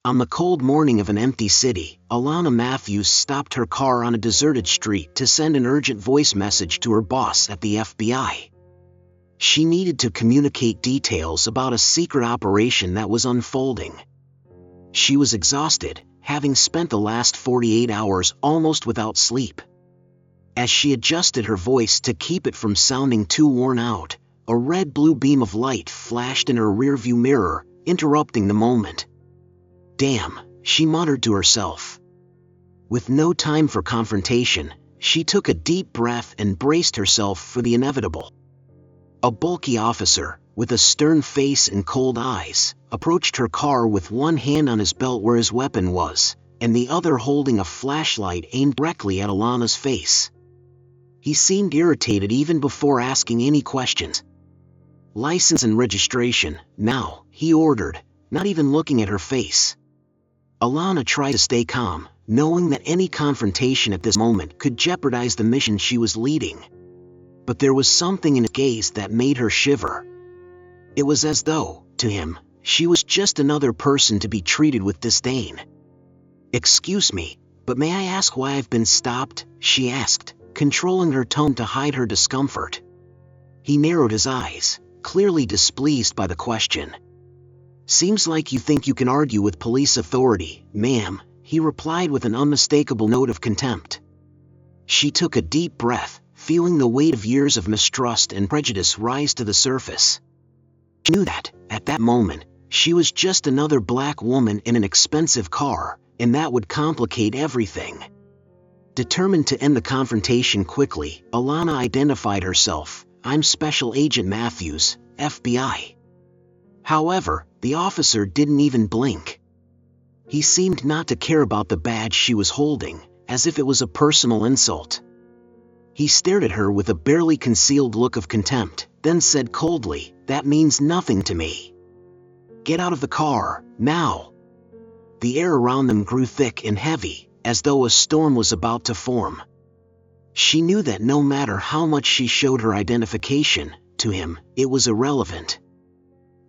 On the cold morning of an empty city, Alana Matthews stopped her car on a deserted street to send an urgent voice message to her boss at the FBI. She needed to communicate details about a secret operation that was unfolding. She was exhausted, having spent the last 48 hours almost without sleep. As she adjusted her voice to keep it from sounding too worn out, a red-blue beam of light flashed in her rearview mirror, interrupting the moment. "Damn," she muttered to herself. With no time for confrontation, she took a deep breath and braced herself for the inevitable. A bulky officer, with a stern face and cold eyes, approached her car with one hand on his belt where his weapon was, and the other holding a flashlight aimed directly at Alana's face. He seemed irritated even before asking any questions. "License and registration, now," he ordered, not even looking at her face. Alana tried to stay calm, knowing that any confrontation at this moment could jeopardize the mission she was leading. But there was something in his gaze that made her shiver. It was as though, to him, she was just another person to be treated with disdain. "Excuse me, but may I ask why I've been stopped?" she asked, controlling her tone to hide her discomfort. He narrowed his eyes, clearly displeased by the question. "Seems like you think you can argue with police authority, ma'am," he replied with an unmistakable note of contempt. She took a deep breath, feeling the weight of years of mistrust and prejudice rise to the surface. She knew that, at that moment, she was just another black woman in an expensive car, and that would complicate everything. Determined to end the confrontation quickly, Alana identified herself. "I'm Special Agent Matthews, FBI." However, the officer didn't even blink. He seemed not to care about the badge she was holding, as if it was a personal insult. He stared at her with a barely concealed look of contempt, then said coldly, "That means nothing to me. Get out of the car, now." The air around them grew thick and heavy, as though a storm was about to form. She knew that no matter how much she showed her identification, to him, it was irrelevant.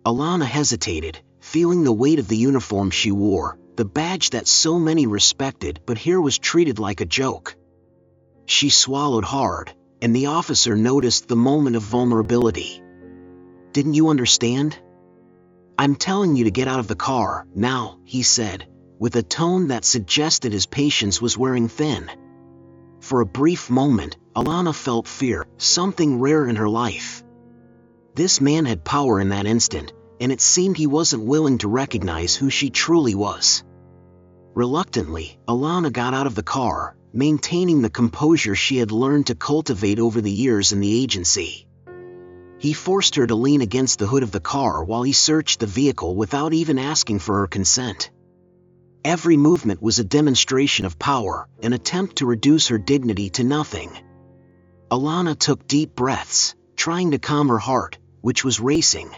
Alana hesitated, feeling the weight of the uniform she wore, the badge that so many respected but here was treated like a joke. She swallowed hard, and the officer noticed the moment of vulnerability. "Didn't you understand? I'm telling you to get out of the car, now," he said, with a tone that suggested his patience was wearing thin. For a brief moment, Alana felt fear, something rare in her life. This man had power in that instant, and it seemed he wasn't willing to recognize who she truly was. Reluctantly, Alana got out of the car, maintaining the composure she had learned to cultivate over the years in the agency. He forced her to lean against the hood of the car while he searched the vehicle without even asking for her consent. Every movement was a demonstration of power, an attempt to reduce her dignity to nothing. Alana took deep breaths, trying to calm her heart, which was racing.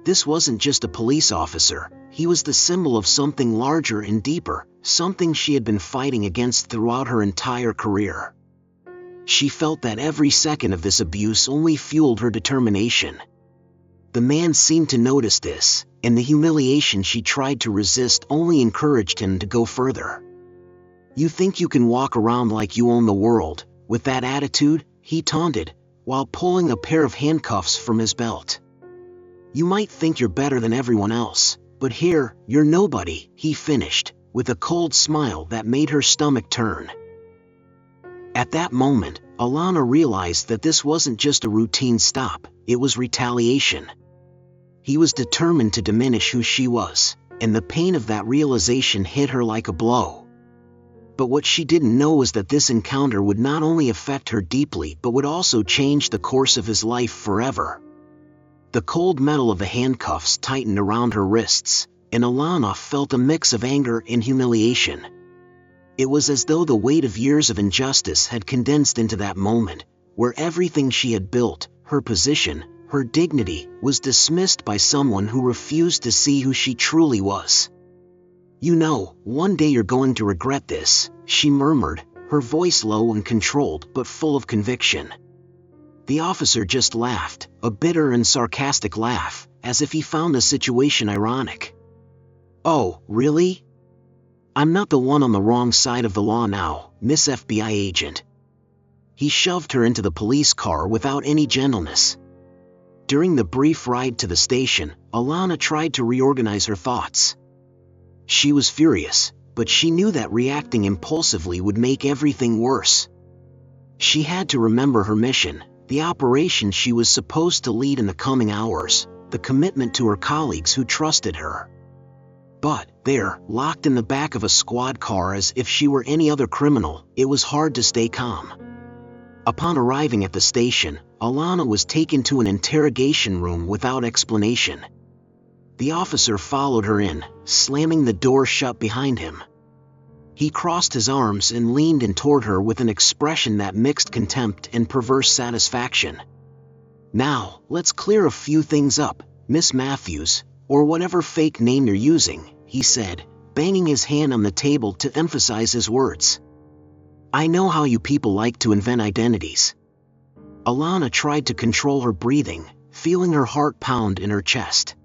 This wasn't just a police officer, he was the symbol of something larger and deeper, something she had been fighting against throughout her entire career. She felt that every second of this abuse only fueled her determination. The man seemed to notice this, and the humiliation she tried to resist only encouraged him to go further. "You think you can walk around like you own the world, with that attitude?" he taunted, while pulling a pair of handcuffs from his belt. "You might think you're better than everyone else, but here, you're nobody," he finished, with a cold smile that made her stomach turn. At that moment, Alana realized that this wasn't just a routine stop, it was retaliation. He was determined to diminish who she was, and the pain of that realization hit her like a blow. But what she didn't know was that this encounter would not only affect her deeply but would also change the course of his life forever. The cold metal of the handcuffs tightened around her wrists, and Alana felt a mix of anger and humiliation. It was as though the weight of years of injustice had condensed into that moment, where everything she had built, her position, her dignity, was dismissed by someone who refused to see who she truly was. "You know, one day you're going to regret this," she murmured, her voice low and controlled but full of conviction. The officer just laughed, a bitter and sarcastic laugh, as if he found the situation ironic. "Oh, really? I'm not the one on the wrong side of the law now, Miss FBI agent." He shoved her into the police car without any gentleness. During the brief ride to the station, Alana tried to reorganize her thoughts. She was furious, but she knew that reacting impulsively would make everything worse. She had to remember her mission, the operation she was supposed to lead in the coming hours, the commitment to her colleagues who trusted her. But, there, locked in the back of a squad car as if she were any other criminal, it was hard to stay calm. Upon arriving at the station, Alana was taken to an interrogation room without explanation. The officer followed her in, slamming the door shut behind him. He crossed his arms and leaned in toward her with an expression that mixed contempt and perverse satisfaction. "Now, let's clear a few things up, Miss Matthews, or whatever fake name you're using," he said, banging his hand on the table to emphasize his words. "I know how you people like to invent identities." Alana tried to control her breathing, feeling her heart pound in her chest.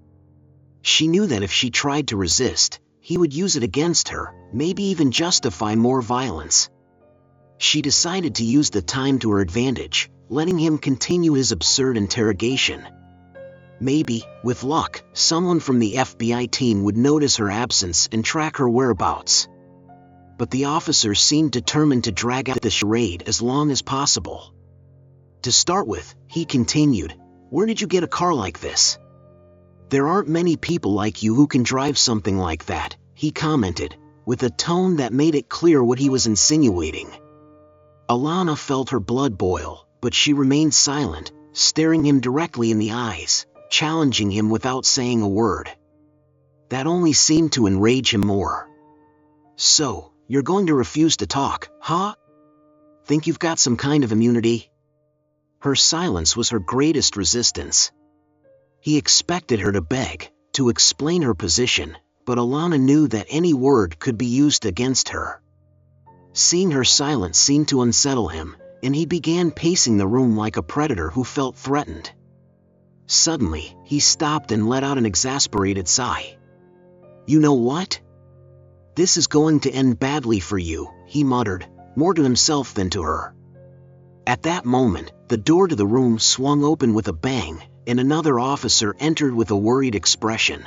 She knew that if she tried to resist, he would use it against her, maybe even justify more violence. She decided to use the time to her advantage, letting him continue his absurd interrogation. Maybe, with luck, someone from the FBI team would notice her absence and track her whereabouts. But the officer seemed determined to drag out the charade as long as possible. "To start with," he continued, "where did you get a car like this?" "There aren't many people like you who can drive something like that," he commented, with a tone that made it clear what he was insinuating. Alana felt her blood boil, but she remained silent, staring him directly in the eyes, challenging him without saying a word. That only seemed to enrage him more. "So, you're going to refuse to talk, huh? Think you've got some kind of immunity?" Her silence was her greatest resistance. He expected her to beg, to explain her position, but Alana knew that any word could be used against her. Seeing her silence seemed to unsettle him, and he began pacing the room like a predator who felt threatened. Suddenly, he stopped and let out an exasperated sigh. "You know what? This is going to end badly for you," he muttered, more to himself than to her. At that moment, the door to the room swung open with a bang, and another officer entered with a worried expression.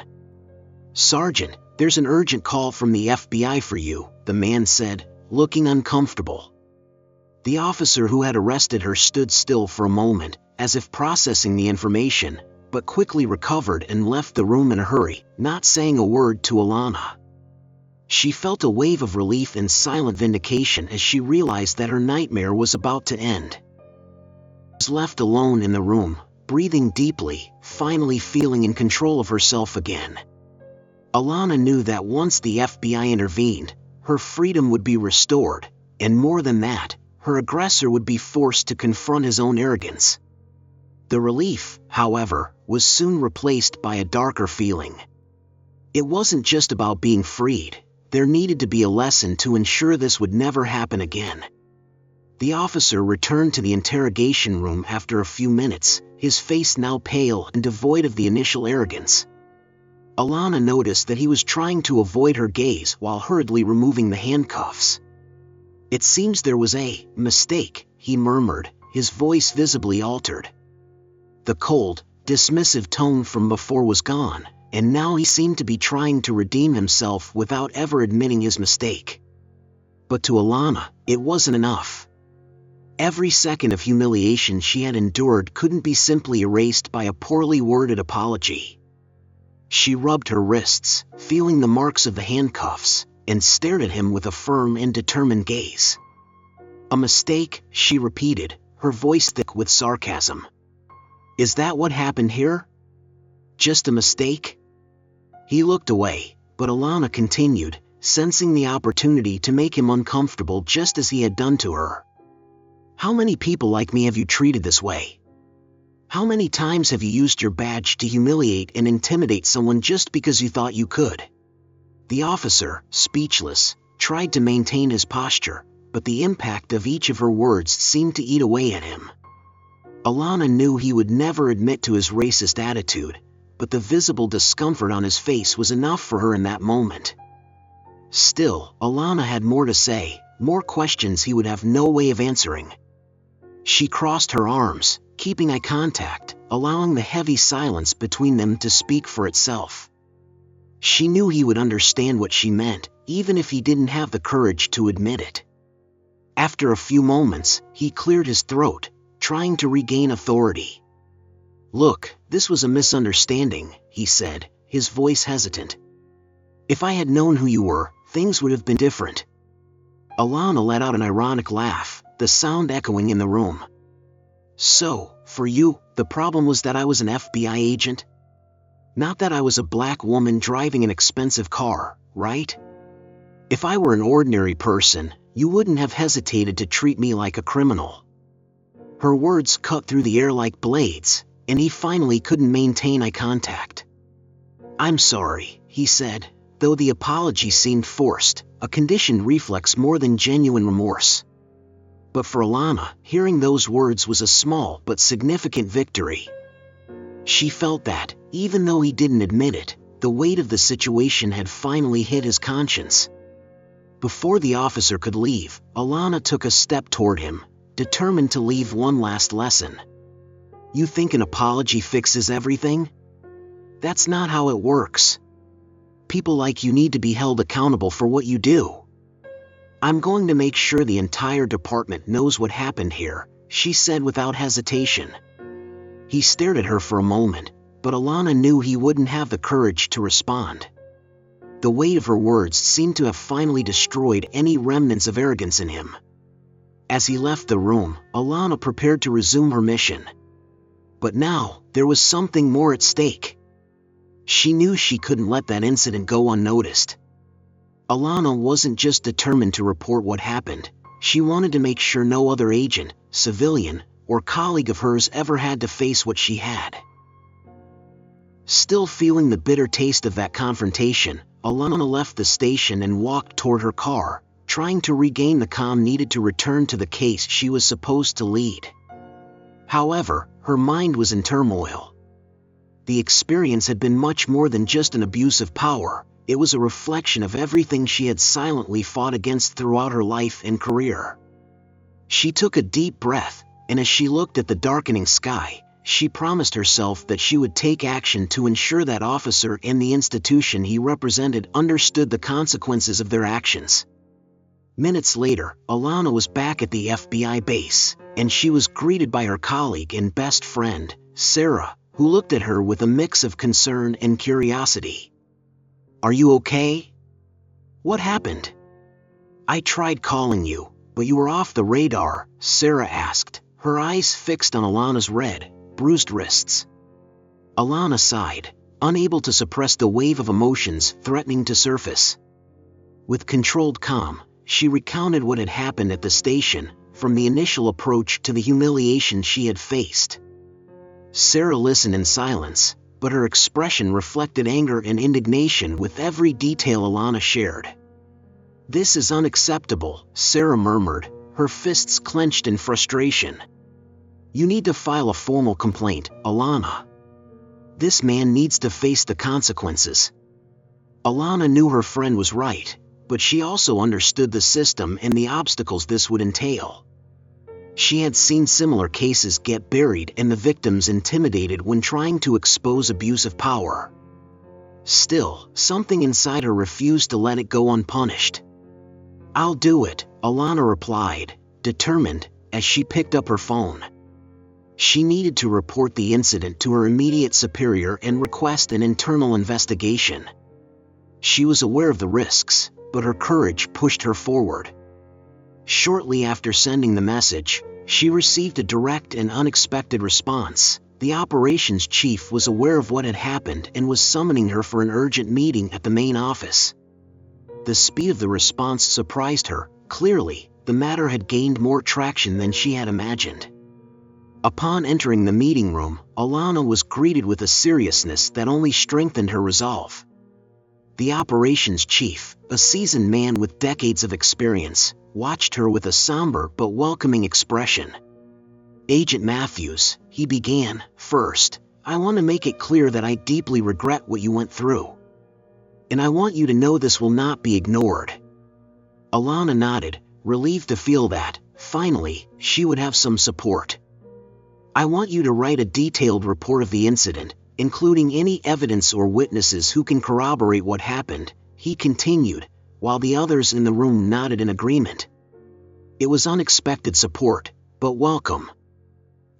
"Sergeant, there's an urgent call from the FBI for you," the man said, looking uncomfortable. The officer who had arrested her stood still for a moment, as if processing the information, but quickly recovered and left the room in a hurry, not saying a word to Alana. She felt a wave of relief and silent vindication as she realized that her nightmare was about to end. She was left alone in the room, breathing deeply, finally feeling in control of herself again. Alana knew that once the FBI intervened, her freedom would be restored, and more than that, her aggressor would be forced to confront his own arrogance. The relief, however, was soon replaced by a darker feeling. It wasn't just about being freed. There needed to be a lesson to ensure this would never happen again. The officer returned to the interrogation room after a few minutes, his face now pale and devoid of the initial arrogance. Alana noticed that he was trying to avoid her gaze while hurriedly removing the handcuffs. "It seems there was a mistake," he murmured, his voice visibly altered. The cold, dismissive tone from before was gone, and now he seemed to be trying to redeem himself without ever admitting his mistake. But to Alana, it wasn't enough. Every second of humiliation she had endured couldn't be simply erased by a poorly worded apology. She rubbed her wrists, feeling the marks of the handcuffs, and stared at him with a firm and determined gaze. "A mistake," she repeated, her voice thick with sarcasm. "Is that what happened here? Just a mistake?" He looked away, but Alana continued, sensing the opportunity to make him uncomfortable just as he had done to her. "How many people like me have you treated this way? How many times have you used your badge to humiliate and intimidate someone just because you thought you could?" The officer, speechless, tried to maintain his posture, but the impact of each of her words seemed to eat away at him. Alana knew he would never admit to his racist attitude, but the visible discomfort on his face was enough for her in that moment. Still, Alana had more to say, more questions he would have no way of answering. She crossed her arms, keeping eye contact, allowing the heavy silence between them to speak for itself. She knew he would understand what she meant, even if he didn't have the courage to admit it. After a few moments, he cleared his throat, trying to regain authority. "Look, this was a misunderstanding," he said, his voice hesitant. "If I had known who you were, things would have been different." Alana let out an ironic laugh, the sound echoing in the room. "So, for you, the problem was that I was an FBI agent? Not that I was a black woman driving an expensive car, right? If I were an ordinary person, you wouldn't have hesitated to treat me like a criminal." Her words cut through the air like blades, and he finally couldn't maintain eye contact. "I'm sorry," he said, though the apology seemed forced, a conditioned reflex more than genuine remorse. But for Alana, hearing those words was a small but significant victory. She felt that, even though he didn't admit it, the weight of the situation had finally hit his conscience. Before the officer could leave, Alana took a step toward him, determined to leave one last lesson. "You think an apology fixes everything? That's not how it works. People like you need to be held accountable for what you do. I'm going to make sure the entire department knows what happened here," she said without hesitation. He stared at her for a moment, but Alana knew he wouldn't have the courage to respond. The weight of her words seemed to have finally destroyed any remnants of arrogance in him. As he left the room, Alana prepared to resume her mission. But now, there was something more at stake. She knew she couldn't let that incident go unnoticed. Alana wasn't just determined to report what happened, she wanted to make sure no other agent, civilian, or colleague of hers ever had to face what she had. Still feeling the bitter taste of that confrontation, Alana left the station and walked toward her car, trying to regain the calm needed to return to the case she was supposed to lead. However, her mind was in turmoil. The experience had been much more than just an abuse of power, it was a reflection of everything she had silently fought against throughout her life and career. She took a deep breath, and as she looked at the darkening sky, she promised herself that she would take action to ensure that officer and the institution he represented understood the consequences of their actions. Minutes later, Alana was back at the FBI base, and she was greeted by her colleague and best friend, Sarah, who looked at her with a mix of concern and curiosity. "Are you okay? What happened? I tried calling you, but you were off the radar," Sarah asked, her eyes fixed on Alana's red, bruised wrists. Alana sighed, unable to suppress the wave of emotions threatening to surface. With controlled calm, she recounted what had happened at the station, from the initial approach to the humiliation she had faced. Sarah listened in silence, but her expression reflected anger and indignation with every detail Alana shared. "This is unacceptable," Sarah murmured, her fists clenched in frustration. "You need to file a formal complaint, Alana. This man needs to face the consequences." Alana knew her friend was right, but she also understood the system and the obstacles this would entail. She had seen similar cases get buried and the victims intimidated when trying to expose abuse of power. Still, something inside her refused to let it go unpunished. "I'll do it," Alana replied, determined, as she picked up her phone. She needed to report the incident to her immediate superior and request an internal investigation. She was aware of the risks, but her courage pushed her forward. Shortly after sending the message, she received a direct and unexpected response. The operations chief was aware of what had happened and was summoning her for an urgent meeting at the main office. The speed of the response surprised her. Clearly, the matter had gained more traction than she had imagined. Upon entering the meeting room, Alana was greeted with a seriousness that only strengthened her resolve. The operations chief, a seasoned man with decades of experience, watched her with a somber but welcoming expression. "Agent Matthews," he began, "first, I want to make it clear that I deeply regret what you went through. And I want you to know this will not be ignored." Alana nodded, relieved to feel that, finally, she would have some support. "I want you to write a detailed report of the incident, including any evidence or witnesses who can corroborate what happened," he continued, while the others in the room nodded in agreement. It was unexpected support, but welcome.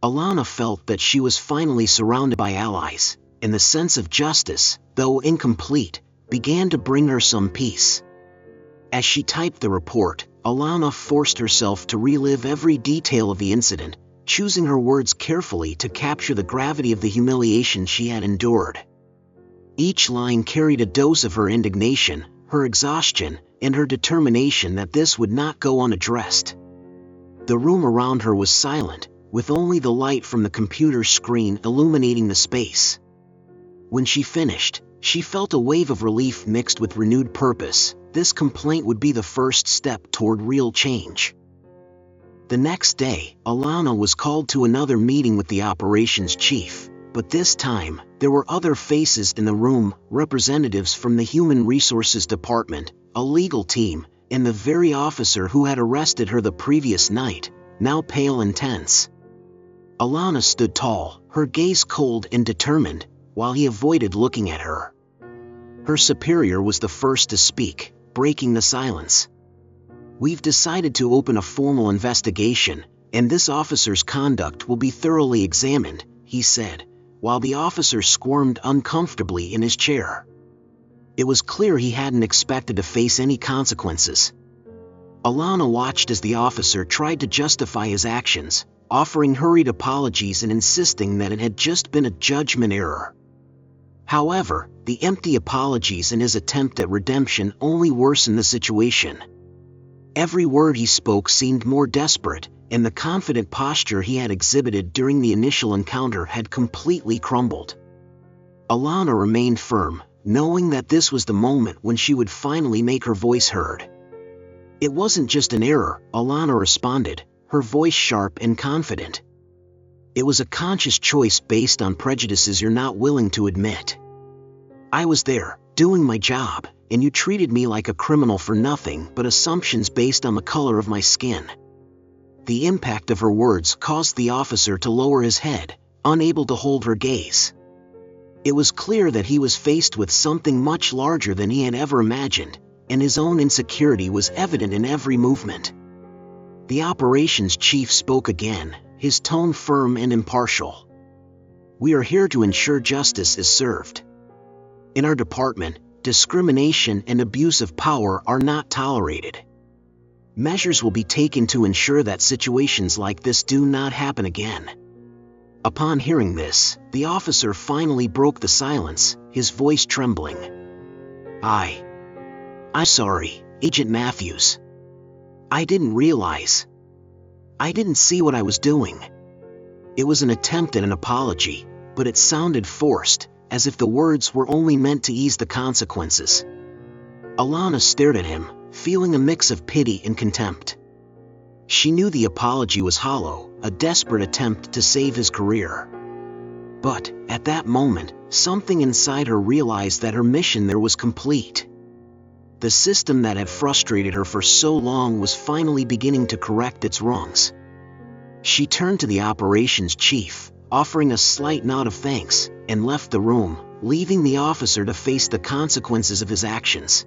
Alana felt that she was finally surrounded by allies, and the sense of justice, though incomplete, began to bring her some peace. As she typed the report, Alana forced herself to relive every detail of the incident, choosing her words carefully to capture the gravity of the humiliation she had endured. Each line carried a dose of her indignation, her exhaustion, and her determination that this would not go unaddressed. The room around her was silent, with only the light from the computer screen illuminating the space. When she finished, she felt a wave of relief mixed with renewed purpose. This complaint would be the first step toward real change. The next day, Alana was called to another meeting with the operations chief, but this time, there were other faces in the room, representatives from the Human Resources Department, a legal team, and the very officer who had arrested her the previous night, now pale and tense. Alana stood tall, her gaze cold and determined, while he avoided looking at her. Her superior was the first to speak, breaking the silence. "We've decided to open a formal investigation, and this officer's conduct will be thoroughly examined," he said, while the officer squirmed uncomfortably in his chair. It was clear he hadn't expected to face any consequences. Alana watched as the officer tried to justify his actions, offering hurried apologies and insisting that it had just been a judgment error. However, the empty apologies and his attempt at redemption only worsened the situation. Every word he spoke seemed more desperate, and the confident posture he had exhibited during the initial encounter had completely crumbled. Alana remained firm, knowing that this was the moment when she would finally make her voice heard. "It wasn't just an error," Alana responded, her voice sharp and confident. "It was a conscious choice based on prejudices you're not willing to admit. I was there, doing my job, and you treated me like a criminal for nothing but assumptions based on the color of my skin." The impact of her words caused the officer to lower his head, unable to hold her gaze. It was clear that he was faced with something much larger than he had ever imagined, and his own insecurity was evident in every movement. The operations chief spoke again, his tone firm and impartial. "We are here to ensure justice is served. In our department, discrimination and abuse of power are not tolerated. Measures will be taken to ensure that situations like this do not happen again." Upon hearing this, the officer finally broke the silence, his voice trembling. I'm sorry, Agent Matthews. I didn't realize. I didn't see what I was doing." It was an attempt at an apology, but it sounded forced, as if the words were only meant to ease the consequences. Alana stared at him, feeling a mix of pity and contempt. She knew the apology was hollow, a desperate attempt to save his career. But, at that moment, something inside her realized that her mission there was complete. The system that had frustrated her for so long was finally beginning to correct its wrongs. She turned to the operations chief, offering a slight nod of thanks, and left the room, leaving the officer to face the consequences of his actions.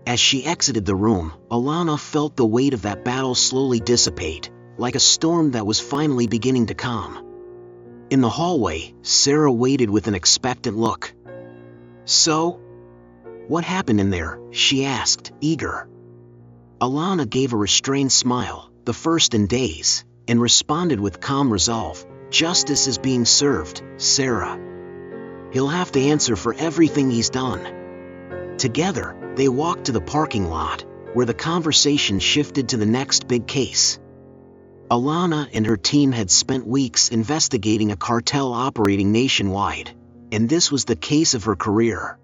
As she exited the room, Alana felt the weight of that battle slowly dissipate, like a storm that was finally beginning to calm. In the hallway, Sarah waited with an expectant look. "So? What happened in there?" she asked, eager. Alana gave a restrained smile, the first in days, and responded with calm resolve. "Justice is being served, Sarah. He'll have to answer for everything he's done." Together, they walked to the parking lot, where the conversation shifted to the next big case. Alana and her team had spent weeks investigating a cartel operating nationwide, and this was the case of her career.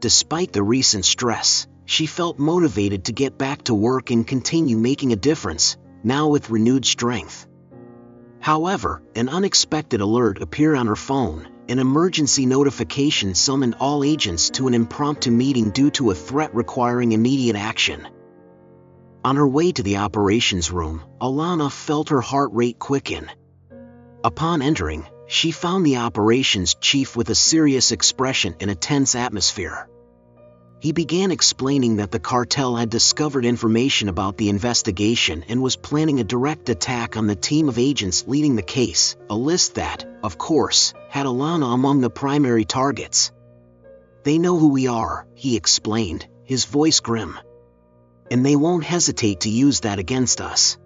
Despite the recent stress, she felt motivated to get back to work and continue making a difference, now with renewed strength. However, an unexpected alert appeared on her phone. An emergency notification summoned all agents to an impromptu meeting due to a threat requiring immediate action. On her way to the operations room, Alana felt her heart rate quicken. Upon entering, she found the operations chief with a serious expression in a tense atmosphere. He began explaining that the cartel had discovered information about the investigation and was planning a direct attack on the team of agents leading the case, a list that, of course, had Alana among the primary targets. "They know who we are," he explained, his voice grim. "And they won't hesitate to use that against us."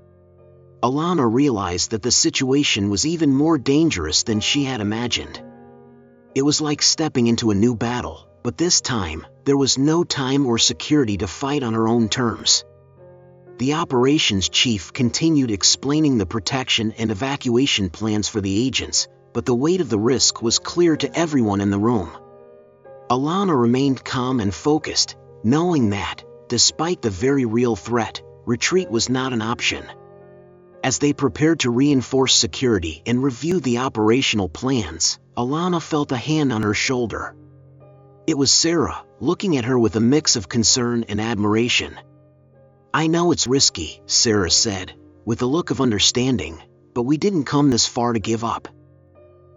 Alana realized that the situation was even more dangerous than she had imagined. It was like stepping into a new battle, but this time, there was no time or security to fight on her own terms. The operations chief continued explaining the protection and evacuation plans for the agents, but the weight of the risk was clear to everyone in the room. Alana remained calm and focused, knowing that, despite the very real threat, retreat was not an option. As they prepared to reinforce security and review the operational plans, Alana felt a hand on her shoulder. It was Sarah, looking at her with a mix of concern and admiration. "I know it's risky," Sarah said, with a look of understanding, "but we didn't come this far to give up."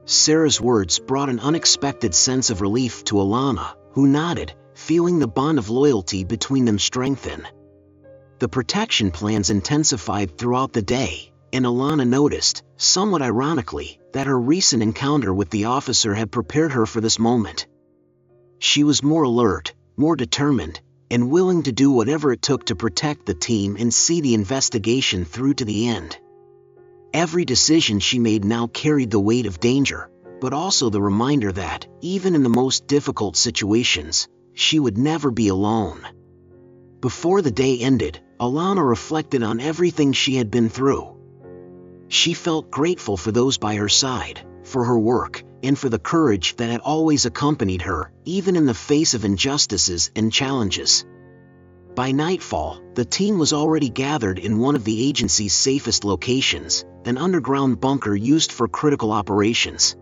Sarah's words brought an unexpected sense of relief to Alana, who nodded, feeling the bond of loyalty between them strengthen. The protection plans intensified throughout the day, and Alana noticed, somewhat ironically, that her recent encounter with the officer had prepared her for this moment. She was more alert, more determined, and willing to do whatever it took to protect the team and see the investigation through to the end. Every decision she made now carried the weight of danger, but also the reminder that, even in the most difficult situations, she would never be alone. Before the day ended, Alana reflected on everything she had been through. She felt grateful for those by her side, for her work, and for the courage that had always accompanied her, even in the face of injustices and challenges. By nightfall, the team was already gathered in one of the agency's safest locations, an underground bunker used for critical operations.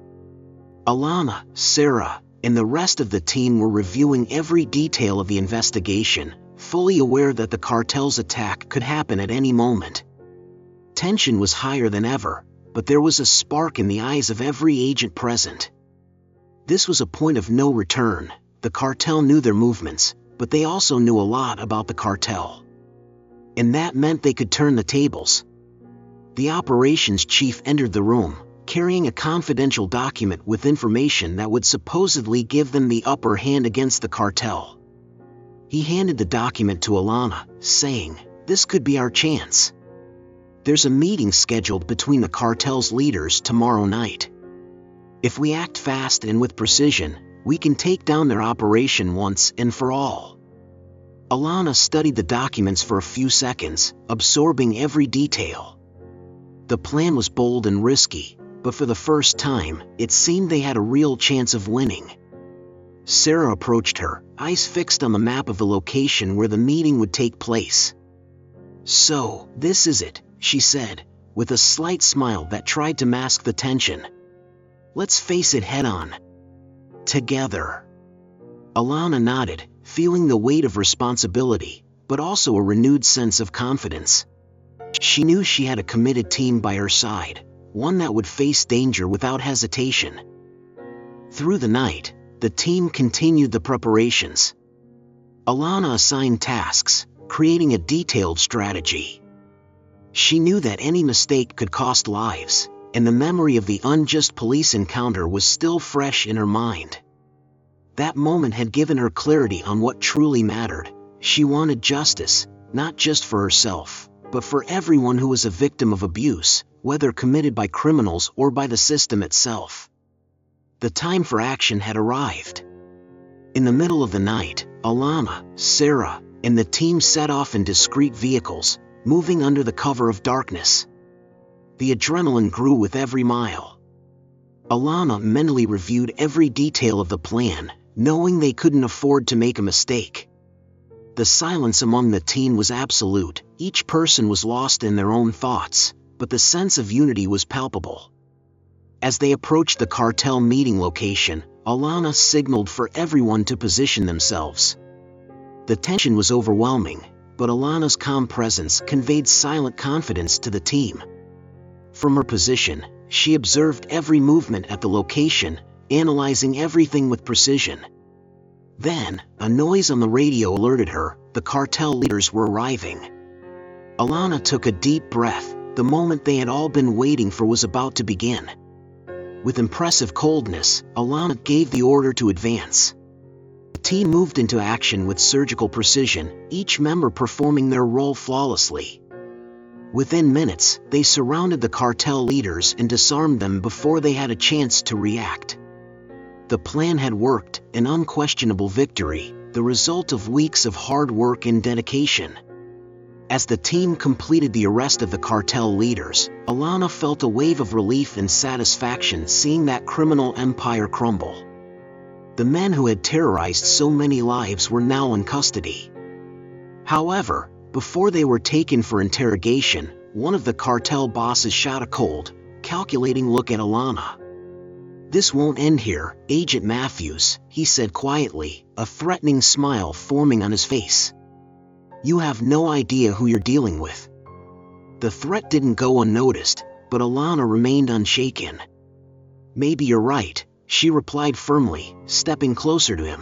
Alana, Sarah, and the rest of the team were reviewing every detail of the investigation, fully aware that the cartel's attack could happen at any moment. Tension was higher than ever, but there was a spark in the eyes of every agent present. This was a point of no return. The cartel knew their movements, but they also knew a lot about the cartel. And that meant they could turn the tables. The operations chief entered the room, carrying a confidential document with information that would supposedly give them the upper hand against the cartel. He handed the document to Alana, saying, "This could be our chance. There's a meeting scheduled between the cartel's leaders tomorrow night. If we act fast and with precision, we can take down their operation once and for all." Alana studied the documents for a few seconds, absorbing every detail. The plan was bold and risky, but for the first time, it seemed they had a real chance of winning. Sarah approached her, eyes fixed on the map of the location where the meeting would take place. "So, this is it," she said, with a slight smile that tried to mask the tension. "Let's face it head-on. Together." Alana nodded, feeling the weight of responsibility, but also a renewed sense of confidence. She knew she had a committed team by her side, one that would face danger without hesitation. Through the night, the team continued the preparations. Alana assigned tasks, creating a detailed strategy. She knew that any mistake could cost lives, and the memory of the unjust police encounter was still fresh in her mind. That moment had given her clarity on what truly mattered. She wanted justice, not just for herself, but for everyone who was a victim of abuse, whether committed by criminals or by the system itself. The time for action had arrived. In the middle of the night, Alana, Sarah, and the team set off in discreet vehicles, moving under the cover of darkness. The adrenaline grew with every mile. Alana mentally reviewed every detail of the plan, knowing they couldn't afford to make a mistake. The silence among the team was absolute. Each person was lost in their own thoughts, but the sense of unity was palpable. As they approached the cartel meeting location, Alana signaled for everyone to position themselves. The tension was overwhelming, but Alana's calm presence conveyed silent confidence to the team. From her position, she observed every movement at the location, analyzing everything with precision. Then, a noise on the radio alerted her, the cartel leaders were arriving. Alana took a deep breath. The moment they had all been waiting for was about to begin. With impressive coldness, Alana gave the order to advance. The team moved into action with surgical precision, each member performing their role flawlessly. Within minutes, they surrounded the cartel leaders and disarmed them before they had a chance to react. The plan had worked, an unquestionable victory, the result of weeks of hard work and dedication. As the team completed the arrest of the cartel leaders, Alana felt a wave of relief and satisfaction seeing that criminal empire crumble. The men who had terrorized so many lives were now in custody. However, before they were taken for interrogation, one of the cartel bosses shot a cold, calculating look at Alana. "This won't end here, Agent Matthews," he said quietly, a threatening smile forming on his face. "You have no idea who you're dealing with." The threat didn't go unnoticed, but Alana remained unshaken. "Maybe you're right," she replied firmly, stepping closer to him.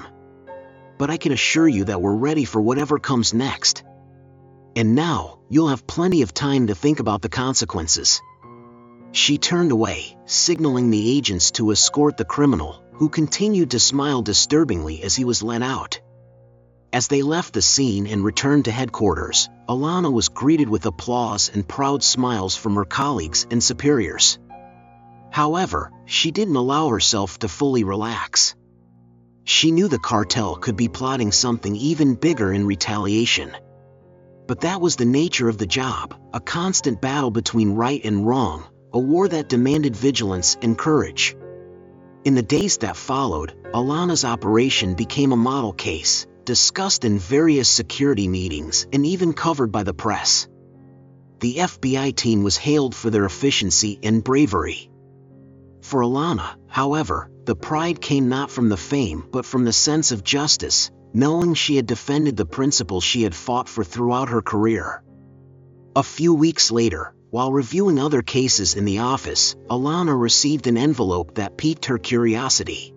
"But I can assure you that we're ready for whatever comes next. And now, you'll have plenty of time to think about the consequences." She turned away, signaling the agents to escort the criminal, who continued to smile disturbingly as he was let out. As they left the scene and returned to headquarters, Alana was greeted with applause and proud smiles from her colleagues and superiors. However, she didn't allow herself to fully relax. She knew the cartel could be plotting something even bigger in retaliation. But that was the nature of the job, a constant battle between right and wrong, a war that demanded vigilance and courage. In the days that followed, Alana's operation became a model case, discussed in various security meetings and even covered by the press. The FBI team was hailed for their efficiency and bravery. For Alana, however, the pride came not from the fame but from the sense of justice, knowing she had defended the principles she had fought for throughout her career. A few weeks later, while reviewing other cases in the office, Alana received an envelope that piqued her curiosity.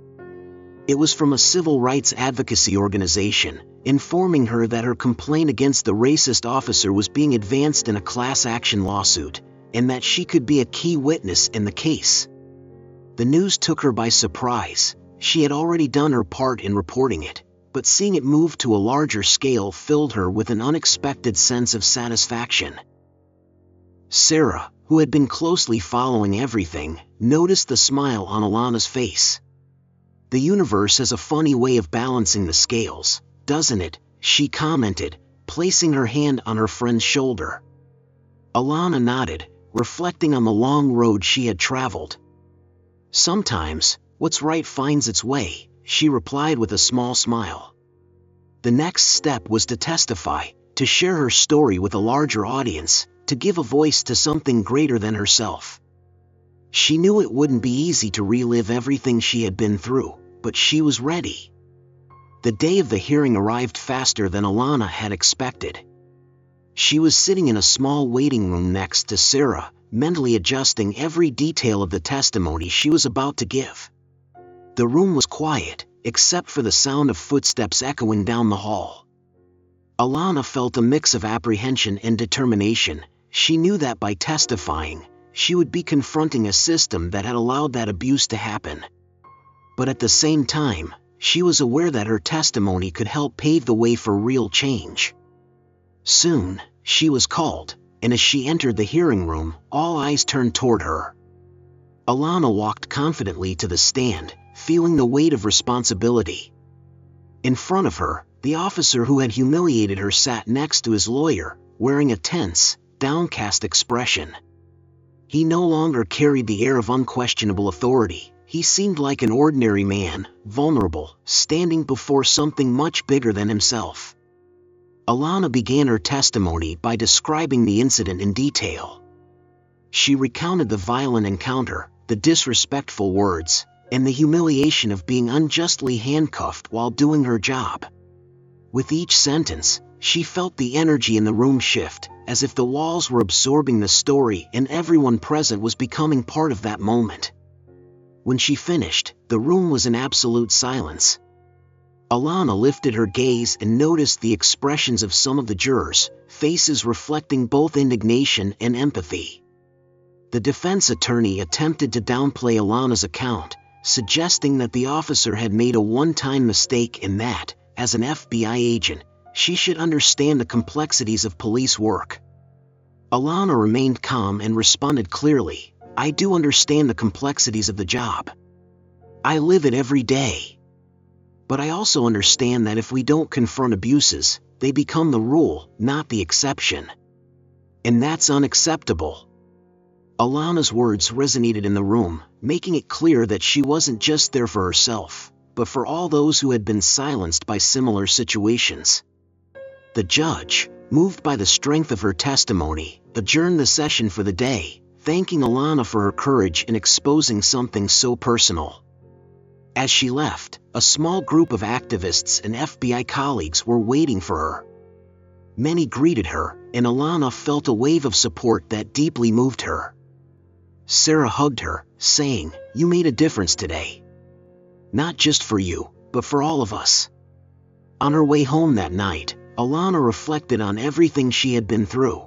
It was from a civil rights advocacy organization, informing her that her complaint against the racist officer was being advanced in a class action lawsuit, and that she could be a key witness in the case. The news took her by surprise. She had already done her part in reporting it, but seeing it move to a larger scale filled her with an unexpected sense of satisfaction. Sarah, who had been closely following everything, noticed the smile on Alana's face. "The universe has a funny way of balancing the scales, doesn't it?" she commented, placing her hand on her friend's shoulder. Alana nodded, reflecting on the long road she had traveled. "Sometimes, what's right finds its way," she replied with a small smile. The next step was to testify, to share her story with a larger audience, to give a voice to something greater than herself. She knew it wouldn't be easy to relive everything she had been through, but she was ready. The day of the hearing arrived faster than Alana had expected. She was sitting in a small waiting room next to Sarah, mentally adjusting every detail of the testimony she was about to give. The room was quiet, except for the sound of footsteps echoing down the hall. Alana felt a mix of apprehension and determination. She knew that by testifying, she would be confronting a system that had allowed that abuse to happen. But at the same time, she was aware that her testimony could help pave the way for real change. Soon, she was called, and as she entered the hearing room, all eyes turned toward her. Alana walked confidently to the stand, feeling the weight of responsibility. In front of her, the officer who had humiliated her sat next to his lawyer, wearing a tense, downcast expression. He no longer carried the air of unquestionable authority. He seemed like an ordinary man, vulnerable, standing before something much bigger than himself. Alana began her testimony by describing the incident in detail. She recounted the violent encounter, the disrespectful words, and the humiliation of being unjustly handcuffed while doing her job. With each sentence, she felt the energy in the room shift, as if the walls were absorbing the story and everyone present was becoming part of that moment. When she finished, the room was in absolute silence. Alana lifted her gaze and noticed the expressions of some of the jurors, faces reflecting both indignation and empathy. The defense attorney attempted to downplay Alana's account, suggesting that the officer had made a one-time mistake and that, as an FBI agent, she should understand the complexities of police work. Alana remained calm and responded clearly, "I do understand the complexities of the job. I live it every day. But I also understand that if we don't confront abuses, they become the rule, not the exception. And that's unacceptable." Alana's words resonated in the room, making it clear that she wasn't just there for herself, but for all those who had been silenced by similar situations. The judge, moved by the strength of her testimony, adjourned the session for the day, thanking Alana for her courage in exposing something so personal. As she left, a small group of activists and FBI colleagues were waiting for her. Many greeted her, and Alana felt a wave of support that deeply moved her. Sarah hugged her, saying, "You made a difference today. Not just for you, but for all of us." On her way home that night, Alana reflected on everything she had been through.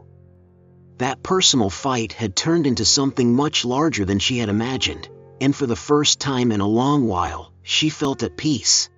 That personal fight had turned into something much larger than she had imagined, and for the first time in a long while, she felt at peace.